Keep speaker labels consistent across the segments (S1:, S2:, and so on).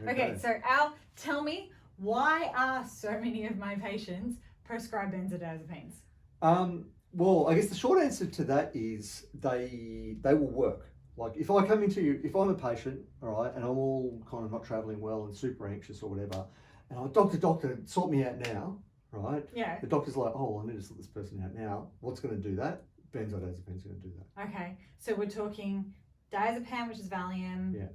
S1: Okay, so Al, tell me, why are so many of my patients prescribed benzodiazepines?
S2: Well, I guess the short answer to that is they will work. Like if I come into you, if I'm a patient, all right, and I'm all kind of not traveling well and super anxious or whatever, and I'm doctor, sort me out now, right?
S1: Yeah.
S2: The doctor's like, oh, well, I need to sort this person out now. What's going to do that? Benzodiazepines going to do that.
S1: Okay, so we're talking diazepam, which is Valium.
S2: Yeah.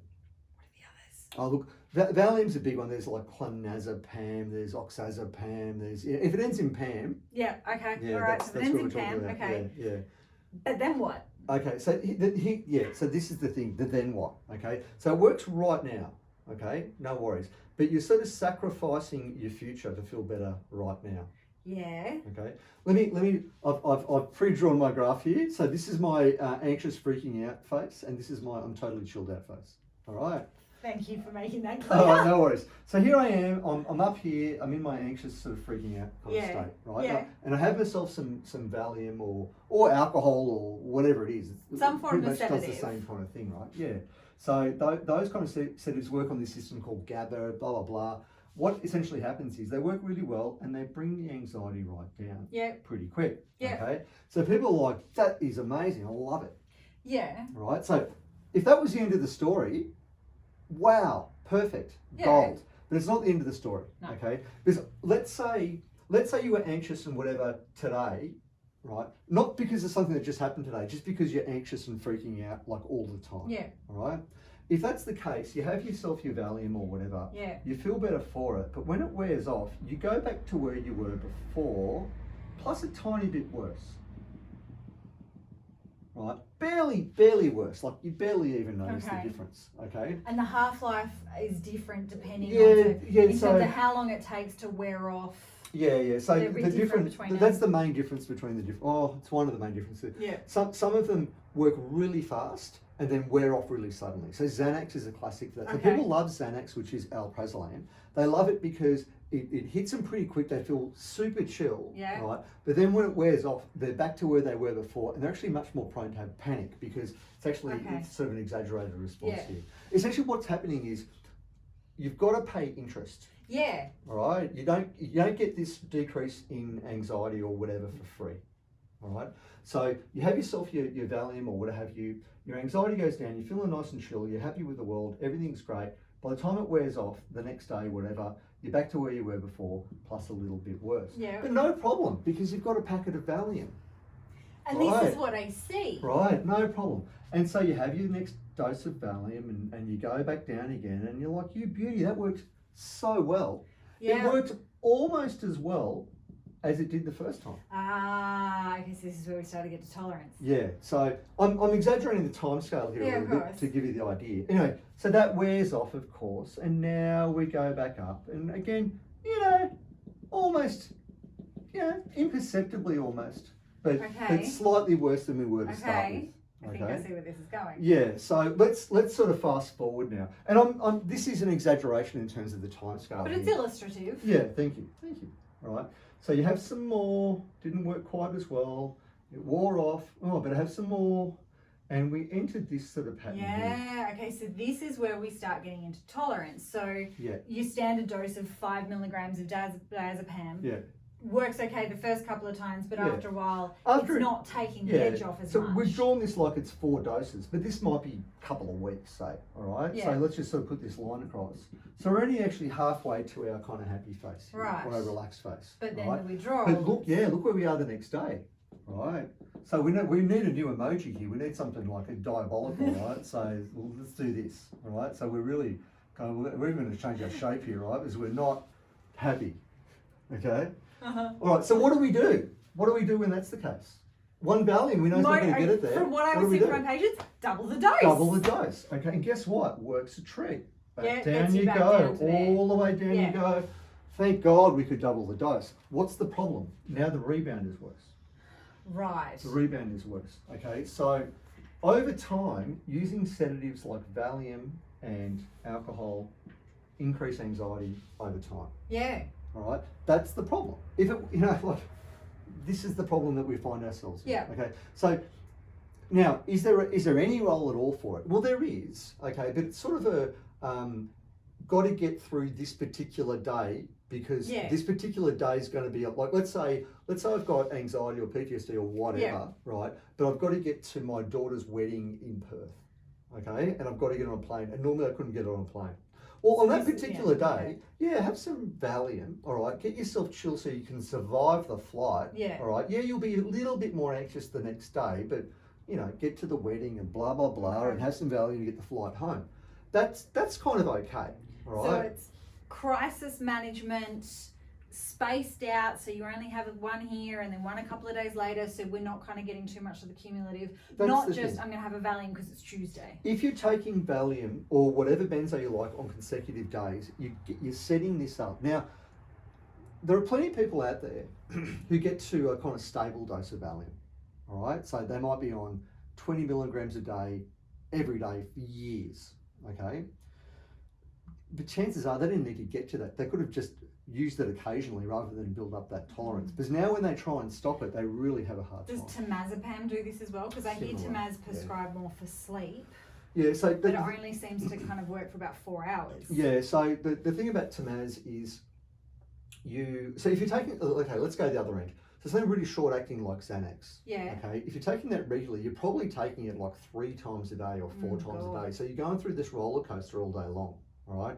S1: What are the others?
S2: Oh, look, Valium's a big one. There's like clonazepam, there's oxazepam, there's, if it ends in pam.
S1: Yeah, okay,
S2: Yeah,
S1: all right,
S2: that's
S1: so
S2: what
S1: it
S2: we're
S1: ends in
S2: talking
S1: pam,
S2: about.
S1: okay.
S2: Yeah.
S1: But then what?
S2: Okay, so so this is the thing, the then what, okay? So it works right now, okay? No worries. But you're sort of sacrificing your future to feel better right now.
S1: Yeah.
S2: Okay. I've pre-drawn my graph here. So this is my anxious freaking out face, and this is my I'm totally chilled out face. All right.
S1: Thank you for making that clear.
S2: All right, no worries. So here I am. I'm up here. I'm in my anxious sort of freaking out kind of state, right?
S1: Yeah.
S2: And I have myself some Valium or alcohol or whatever it is.
S1: Some form of
S2: pretty much does
S1: sedative.
S2: the same kind of thing, right? Yeah. So those kind of sedatives work on this system called GABA, blah blah blah. What essentially happens is they work really well and they bring the anxiety right down.
S1: Yeah.
S2: Pretty quick.
S1: Yeah.
S2: Okay. So people are like, that is amazing. I love it.
S1: Yeah.
S2: Right. So if that was the end of the story, wow, perfect,
S1: Yeah.
S2: gold. But it's not the end of the story,
S1: No.
S2: okay? Because let's say you were anxious and whatever today, right? Not because of something that just happened today, just because you're anxious and freaking out like all the time.
S1: Yeah.
S2: All right? If that's the case, you have yourself your Valium or whatever.
S1: Yeah.
S2: You feel better for it, but when it wears off, you go back to where you were before, plus a tiny bit worse. Right? Barely worse. Like you barely even notice
S1: Okay.
S2: the difference. Okay.
S1: And the half-life is different depending
S2: Yeah,
S1: on
S2: yeah,
S1: in terms
S2: so-
S1: of how long it takes to wear off.
S2: Yeah. So
S1: They're a bit
S2: the
S1: different
S2: difference,
S1: between
S2: that's
S1: them.
S2: the main difference between the different. Oh, it's one of the main differences.
S1: Yeah.
S2: Some of them work really fast and then wear off really suddenly. So Xanax is a classic for that. So
S1: Okay.
S2: people love Xanax, which is alprazolam. They love it because it hits them pretty quick. They feel super chill,
S1: Yeah.
S2: right? But then when it wears off, they're back to where they were before, and they're actually much more prone to have panic because it's actually
S1: Okay.
S2: it's sort of an exaggerated response
S1: Yeah.
S2: here. Essentially, what's happening is you've got to pay interest.
S1: Yeah.
S2: All right, you don't get this decrease in anxiety or whatever for free. All right, so you have yourself your Valium or what have you. Your anxiety goes down. You're feeling nice and chill. You're happy with the world. Everything's great. By the time it wears off, the next day, whatever, you're back to where you were before, plus a little bit worse.
S1: Yeah.
S2: But no problem because you've got a packet of Valium.
S1: And this is
S2: Right.
S1: what I see.
S2: Right, no problem. And so you have your next dose of Valium and you go back down again and you're like, you beauty, that works so well.
S1: Yeah.
S2: It worked almost as well as it did the first time.
S1: Ah, I guess this is where we start to get to tolerance.
S2: Yeah, so I'm exaggerating the time scale here
S1: Yeah,
S2: a
S1: of
S2: little bit
S1: course.
S2: to give you the idea. Anyway, so that wears off, of course, and now we go back up. And again, almost, imperceptibly almost, but
S1: Okay.
S2: slightly worse than we were to start
S1: Okay.
S2: with.
S1: I think I see where this is going.
S2: Yeah, so let's sort of fast forward now. And this is an exaggeration in terms of the time scale.
S1: But it's
S2: here.
S1: illustrative.
S2: Yeah, thank you. All right. So you have some more, didn't work quite as well. It wore off. Oh, but I have some more. And we entered this sort of pattern here.
S1: Yeah, okay, so this is where we start getting into tolerance. So
S2: Yeah.
S1: your standard dose of 5 milligrams of diazepam
S2: Yeah.
S1: works okay the first couple of times, but
S2: Yeah.
S1: after a while,
S2: After
S1: it's
S2: it-
S1: not taking the
S2: Yeah.
S1: edge off as
S2: So
S1: much.
S2: we've drawn this like it's 4 doses, but this might be a couple of weeks, say. All right.
S1: Yeah.
S2: So let's just sort of put this line across. So we're only actually halfway to our kind of happy face, here,
S1: Right.
S2: or our relaxed face.
S1: But then
S2: right?
S1: the withdrawal.
S2: But look where we are the next day, right? So we need a new emoji here. We need something like a diabolical, right? So let's do this, all right? So we're really we're even going to change our shape here, right? Because we're not happy, okay?
S1: Uh-huh.
S2: All right. So what do we do? What do we do when that's the case? One Valium, we know it's not going to get it there.
S1: From what I
S2: do
S1: was
S2: we
S1: seeing
S2: do?
S1: from my patients, double the dose.
S2: Double the dose. Okay, and guess what? Works a treat. Back
S1: Yeah,
S2: down
S1: gets you
S2: you
S1: back
S2: go.
S1: down to there.
S2: All the way down
S1: Yeah.
S2: you go. Thank God we could double the dose. What's the problem? Now the rebound is worse.
S1: Right.
S2: The rebound is worse. Okay, so over time, using sedatives like Valium and alcohol increase anxiety over time.
S1: Yeah.
S2: All right, that's the problem. If it, this is the problem that we find ourselves in.
S1: Yeah.
S2: Okay, so now is there any role at all for it? Well, there is. Okay, but it's sort of got to get through this particular day because this particular day is going to be like, let's say I've got anxiety or PTSD or whatever, right? But I've got to get to my daughter's wedding in Perth, okay? And I've got to get on a plane, and normally I couldn't get on a plane. Well, on that particular day, have some Valium, all right? Get yourself chill so you can survive the flight, all right? Yeah, you'll be a little bit more anxious the next day, but, you know, get to the wedding and blah, blah, blah, and have some Valium to get the flight home. That's kind of okay, all right?
S1: So it's crisis management, spaced out, so you only have one here and then one a couple of days later, so we're not kind of getting too much of the cumulative. Not just, I'm going to have a Valium because it's Tuesday.
S2: If you're taking Valium or whatever benzo you like on consecutive days, you're setting this up. Now, there are plenty of people out there who get to a kind of stable dose of Valium, all right? So they might be on 20 milligrams a day, every day for years, okay? But chances are they didn't need to get to that. They could have just used it occasionally rather than build up that tolerance. Because now when they try and stop it, they really have a hard time.
S1: Does temazepam do this as well? Because I hear Temaze prescribed more for sleep.
S2: Yeah, so
S1: but it only seems to kind of work for about 4 hours.
S2: Yeah, so the thing about Temaze is so if you're taking, okay, let's go the other end. So something really short acting like Xanax.
S1: Yeah.
S2: Okay, if you're taking that regularly, you're probably taking it like 3 times a day or 4 times a day. So you're going through this roller coaster all day long, all right?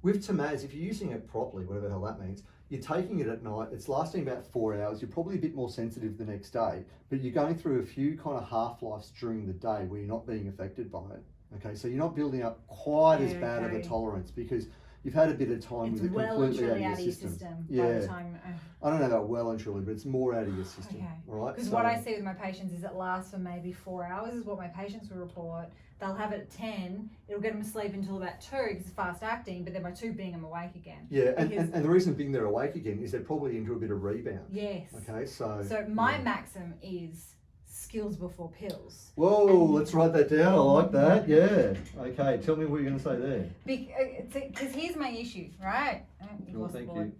S2: With Temaze, if you're using it properly, whatever the hell that means, you're taking it at night, it's lasting about 4 hours, you're probably a bit more sensitive the next day, but you're going through a few kind of half-lives during the day where you're not being affected by it. Okay, so you're not building up quite as bad of a tolerance because you've had a bit of time with it completely out of your system.
S1: By the time,
S2: I don't know about well and truly, but it's more out of your system.
S1: Okay.
S2: All right.
S1: Because what I see with my patients is it lasts for maybe 4 hours, is what my patients will report. They'll have it at 10. It'll get them asleep until about 2 because it's fast acting, but then by 2 being them awake again.
S2: Yeah, and the reason being they're awake again is they're probably into a bit of rebound.
S1: Yes.
S2: Okay, so
S1: my maxim is skills before pills.
S2: Whoa, let's write that down. I like that. Yeah. Okay, tell me what you're going to say there.
S1: Because here's my issue, right?
S2: Well, thank you.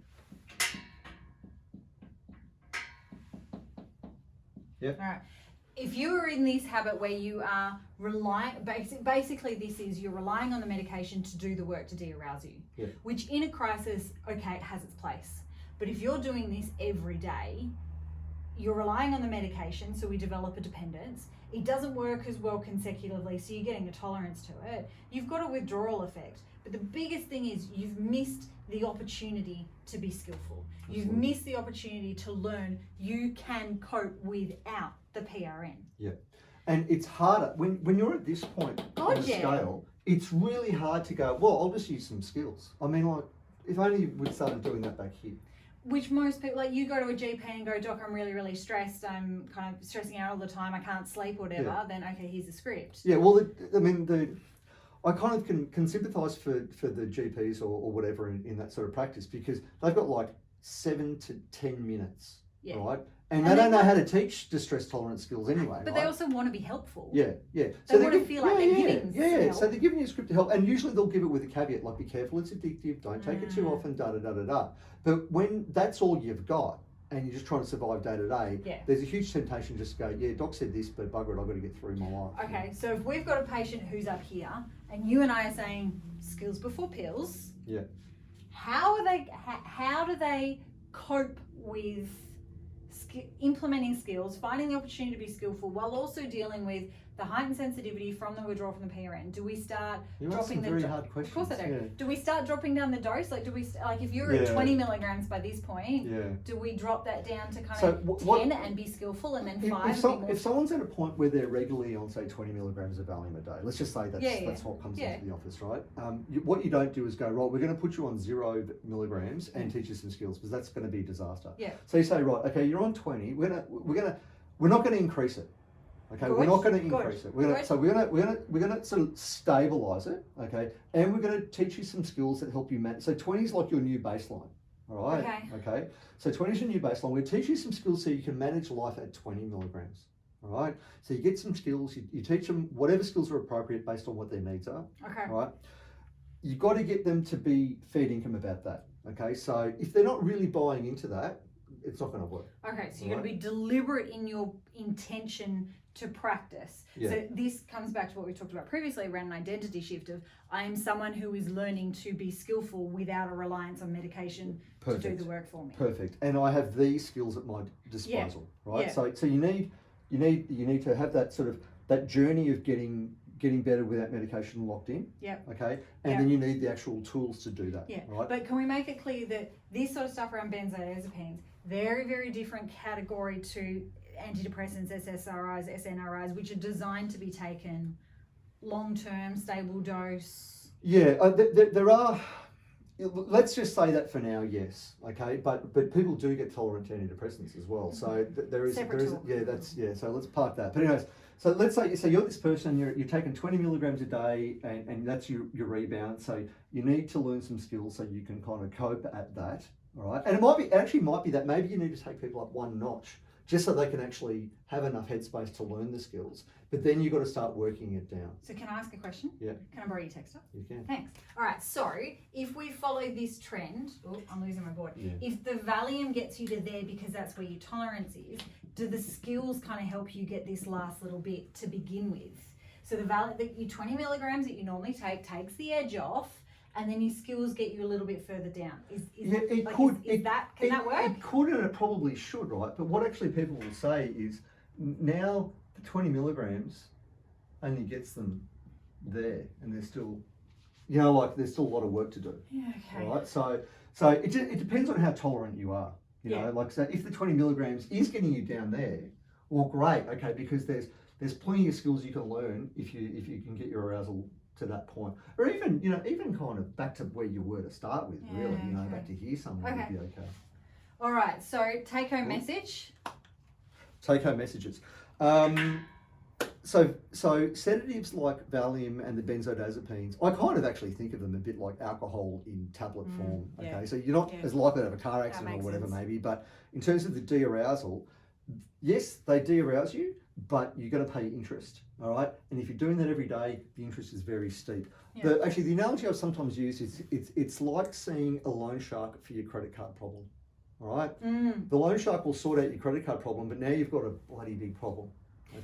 S2: Yep.
S1: All right. If you are in this habit where you are relying, basically this is you're relying on the medication to do the work to de-arouse you, which in a crisis, okay, it has its place. But if you're doing this every day, you're relying on the medication, so we develop a dependence. It doesn't work as well consecutively, so you're getting a tolerance to it. You've got a withdrawal effect. But the biggest thing is you've missed the opportunity to be skillful. You've missed the opportunity to learn you can cope without the PRN.
S2: Yeah. And it's harder, when you're at this point on the scale, it's really hard to go, well, I'll just use some skills. I mean, like, if only we'd started doing that back here.
S1: Which most people, like you go to a GP and go, Doc, I'm really, really stressed. I'm kind of stressing out all the time. I can't sleep, whatever. Then, okay, here's the script.
S2: Yeah, well, I kind of can sympathise for the GPs or whatever in that sort of practice because they've got like 7 to 10 minutes, right? And they don't know how to teach distress tolerance skills anyway.
S1: But they also want to be helpful.
S2: Yeah.
S1: So they want to feel like they're giving help.
S2: So they're giving you a script to help, and usually they'll give it with a caveat like, be careful, it's addictive, don't take it too often, da-da-da-da-da. But when that's all you've got, and you're just trying to survive day to day, there's a huge temptation just to go, Doc said this, but bugger it, I've got to get through my life.
S1: Okay, so if we've got a patient who's up here, and you and I are saying skills before pills, how do they cope with implementing skills, finding the opportunity to be skillful while also dealing with the heightened sensitivity from the withdrawal from the PRN? Do we start dropping the
S2: very hard questions.
S1: Of course I do. Yeah. Do we start dropping down the dose? Like, if you're at 20 milligrams by this point, do we drop that down to kind of 10 and be skillful, and then 5?
S2: If someone's at a point where they're regularly on, say, 20 milligrams of Valium a day, let's just say that's what comes into the office, right? What you don't do is go, right, we're going to put you on 0 milligrams and teach you some skills, because that's going to be a disaster.
S1: Yeah.
S2: So you say, right, okay, you're on 20. We're not going to increase it. Okay, we're not going to increase it. We're going to sort of stabilize it. Okay, and we're going to teach you some skills that help you manage. So 20 is like your new baseline. All right. Okay. So 20 is your new baseline. We'll teach you some skills so you can manage life at 20 milligrams. All right. So you get some skills. You teach them whatever skills are appropriate based on what their needs are.
S1: Okay.
S2: All right. You've got to get them to be fair income about that. Okay. So if they're not really buying into that, it's not going to work.
S1: Okay, so you're going to be deliberate in your intention to practice.
S2: Yeah.
S1: So this comes back to what we talked about previously around an identity shift of I am someone who is learning to be skillful without a reliance on medication to do the work for me.
S2: Perfect. And I have these skills at my disposal, right?
S1: Yeah.
S2: So you need to have that sort of that journey of getting better with that medication locked in.
S1: Yep.
S2: Okay. And then you need the actual tools to do that.
S1: Yeah.
S2: Right.
S1: But can we make it clear that this sort of stuff around benzodiazepines, very, very different category to antidepressants, SSRIs, SNRIs, which are designed to be taken long-term, stable dose?
S2: Yeah, there are. Let's just say that for now, yes. Okay, but people do get tolerant to antidepressants as well. So there is So let's park that. But anyways, so let's say you're this person, you're taking 20 milligrams a day, and that's your rebound. So you need to learn some skills so you can kind of cope at that. All right, and it might be that maybe you need to take people up one notch just so they can actually have enough headspace to learn the skills. But then you've got to start working it down.
S1: So can I ask a question?
S2: Yeah.
S1: Can I borrow your texter?
S2: You can.
S1: Thanks. All right, so if we follow this trend, I'm losing my board.
S2: Yeah.
S1: If the Valium gets you to there because that's where your tolerance is, do the skills kind of help you get this last little bit to begin with? So your 20 milligrams that you normally takes the edge off, and then your skills get you a little bit further down. Can that work?
S2: It could, and it probably should, right? But what actually people will say is now the 20 milligrams only gets them there, and there's still, there's still a lot of work to do.
S1: Yeah, okay.
S2: Right? So it depends on how tolerant you are. You know, like, so if the 20 milligrams is getting you down there, well, great, okay, because there's plenty of skills you can learn if you can get your arousal to that point, or even kind of back to where you were to start with, really, back to here somewhere would be okay.
S1: All right, so take home message.
S2: Take home messages. So sedatives like Valium and the benzodiazepines, I kind of actually think of them a bit like alcohol in tablet form. Okay,
S1: yeah.
S2: so you're not as likely to have a car accident or whatever maybe, but in terms of the de-arousal, yes, they de-arouse you, but you're going to pay interest, all right? And if you're doing that every day, the interest is very steep. Yeah. Actually, the analogy I've sometimes used is it's like seeing a loan shark for your credit card problem, all right? The loan shark will sort out your credit card problem, but now you've got a bloody big problem.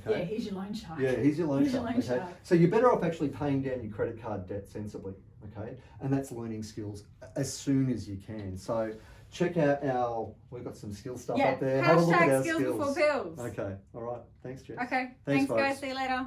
S2: Okay?
S1: Yeah, here's your loan shark.
S2: Yeah, here's your loan shark. So you're better off actually paying down your credit card debt sensibly, okay? And that's learning skills as soon as you can. So check out we've got some skill stuff up there. Have a look at our
S1: skills before pills.
S2: Okay, all right. Thanks, Jess.
S1: Okay, thanks guys. See you later.